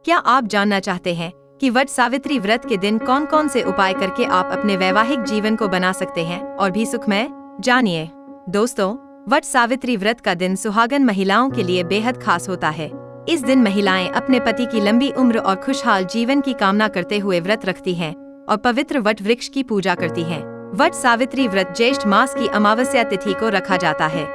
क्या आप जानना चाहते हैं कि वट सावित्री व्रत के दिन कौन कौन से उपाय करके आप अपने वैवाहिक जीवन को बना सकते हैं और भी सुखमय? जानिए दोस्तों, वट सावित्री व्रत का दिन सुहागन महिलाओं के लिए बेहद खास होता है। इस दिन महिलाएं अपने पति की लंबी उम्र और खुशहाल जीवन की कामना करते हुए व्रत रखती हैं और पवित्र वट वृक्ष की पूजा करती हैं। वट सावित्री व्रत ज्येष्ठ मास की अमावस्या तिथि को रखा जाता है।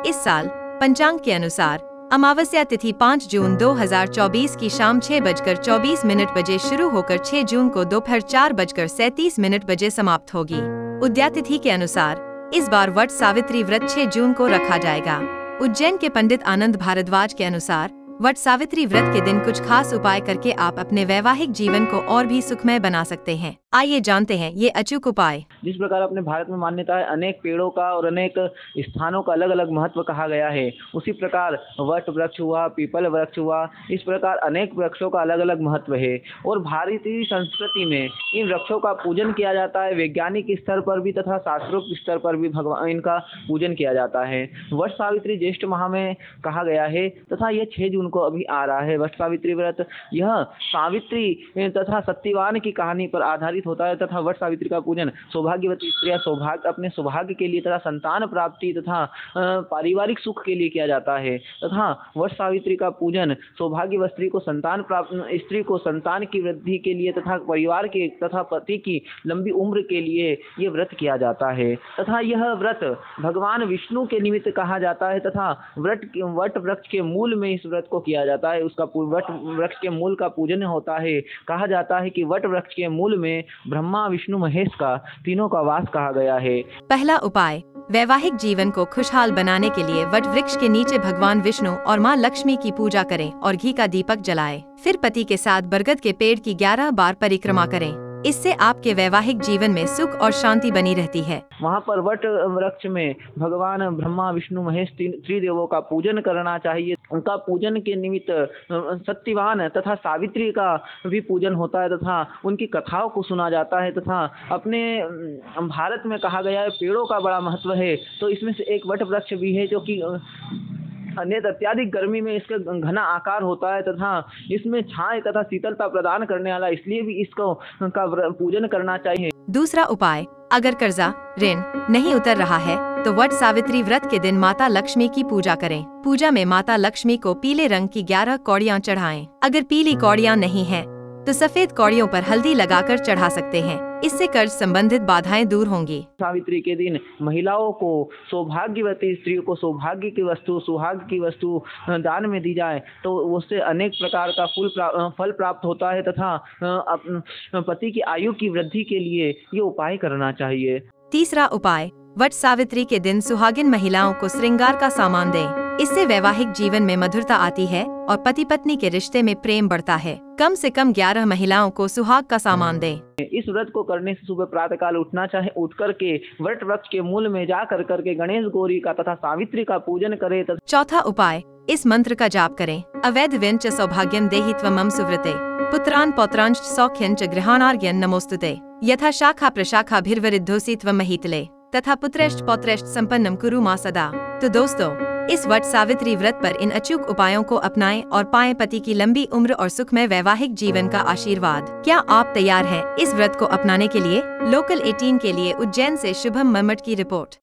इस साल पंचांग के अनुसार अमावस्या तिथि 5 जून 2024 की शाम 6:24 बजे शुरू होकर 6 जून को दोपहर 4:37 बजे समाप्त होगी। उद्यातिथि के अनुसार इस बार वट सावित्री व्रत 6 जून को रखा जाएगा। उज्जैन के पंडित आनंद भारद्वाज के अनुसार वट सावित्री व्रत के दिन कुछ खास उपाय करके आप अपने वैवाहिक जीवन को और भी सुखमय बना सकते हैं। आइए जानते हैं ये अचूक उपाय। जिस प्रकार अपने भारत में मान्यता है, अनेक पेड़ों का और अनेक स्थानों का अलग अलग महत्व कहा गया है, उसी प्रकार वट वृक्ष हुआ, पीपल वृक्ष हुआ, इस प्रकार अनेक वृक्षों का अलग अलग महत्व है। और भारतीय संस्कृति में इन वृक्षों का पूजन किया जाता है। वैज्ञानिक स्तर पर भी तथा शास्त्रोक्त स्तर पर भी भगवान इनका पूजन किया जाता है। वट सावित्री ज्येष्ठ माह में कहा गया है तथा यह 6 जून को अभी आ रहा है। वट सावित्री व्रत यह सावित्री तथा सत्यवान की कहानी पर आधारित होता है तथा वट सावित्री का पूजन सौभाग्यवती स्त्रियां अपने सौभाग्य के लिए तथा संतान प्राप्ति तथा पारिवारिक सुख के लिए किया जाता है। तथा वट सावित्री का पूजन सौभाग्यवती स्त्री को संतान की वृद्धि के लिए तथा परिवार के तथा पति की लंबी उम्र के लिए यह व्रत किया जाता है। तथा यह व्रत भगवान विष्णु के निमित्त कहा जाता है तथा वट वृक्ष के मूल में इस व्रत को किया जाता है। उसका वट वृक्ष के मूल का पूजन होता है। कहा जाता है कि वट वृक्ष के मूल में ब्रह्मा विष्णु महेश का तीनों का वास कहा गया है। पहला उपाय, वैवाहिक जीवन को खुशहाल बनाने के लिए वट वृक्ष के नीचे भगवान विष्णु और माँ लक्ष्मी की पूजा करें और घी का दीपक जलाएं। फिर पति के साथ बरगद के पेड़ की 11 बार परिक्रमा करें। इससे आपके वैवाहिक जीवन में सुख और शांति बनी रहती है। वहाँ पर वट वृक्ष में भगवान ब्रह्मा विष्णु महेश त्रिदेवों का पूजन करना चाहिए। उनका पूजन के निमित्त सत्यवान तथा सावित्री का भी पूजन होता है तथा उनकी कथाओं को सुना जाता है। तथा अपने भारत में कहा गया है पेड़ों का बड़ा महत्व है, तो इसमें से एक वट वृक्ष भी है जो कि अन्यथा अत्यधिक गर्मी में इसका घना आकार होता है तथा इसमें छाया तथा शीतलता प्रदान करने वाला, इसलिए भी इसको का पूजन करना चाहिए। दूसरा उपाय, अगर कर्जा ऋण नहीं उतर रहा है तो वट सावित्री व्रत के दिन माता लक्ष्मी की पूजा करें। पूजा में माता लक्ष्मी को पीले रंग की 11 कौड़ियाँ चढ़ाएं। अगर पीली कौड़ियाँ नहीं है तो सफेद कौड़ियों पर हल्दी लगाकर चढ़ा सकते हैं। इससे कर्ज संबंधित बाधाएं दूर होंगी। सावित्री के दिन महिलाओं को सौभाग्यवती स्त्रियों को सौभाग्य की वस्तु, सुहाग की वस्तु दान में दी जाए तो उससे अनेक प्रकार का फल प्राप्त होता है तथा पति की आयु की वृद्धि के लिए ये उपाय करना चाहिए। तीसरा उपाय, वट सावित्री के दिन सुहागिन महिलाओं को श्रृंगार का सामान दें। इससे वैवाहिक जीवन में मधुरता आती है और पति पत्नी के रिश्ते में प्रेम बढ़ता है। कम से कम 11 महिलाओं को सुहाग का सामान दें। इस व्रत को करने से सुबह प्रातः काल उठना चाहे, उठ करके वट वृक्ष के मूल में जा करके गणेश गौरी का तथा सावित्री का पूजन करे। चौथा उपाय, इस मंत्र का जाप करें। अवैध व्यंच सौभाग्यम देहि त्वमं सुवृते पुत्रान पौत्रांश सौख्यं च गृहाणार्घ्यं नमोस्तुते यथा शाखा प्रशाखा भिर्वरिद्धोसि त्वमहितले तथा पुत्रैश्च पौत्रैश्च संपन्नम कुरु मां सदा। तो दोस्तों, इस वट सावित्री व्रत पर इन अचूक उपायों को अपनाएं और पाएं पति की लंबी उम्र और सुखमय वैवाहिक जीवन का आशीर्वाद। क्या आप तैयार हैं इस व्रत को अपनाने के लिए? लोकल 18 के लिए उज्जैन से शुभम मम्मट की रिपोर्ट।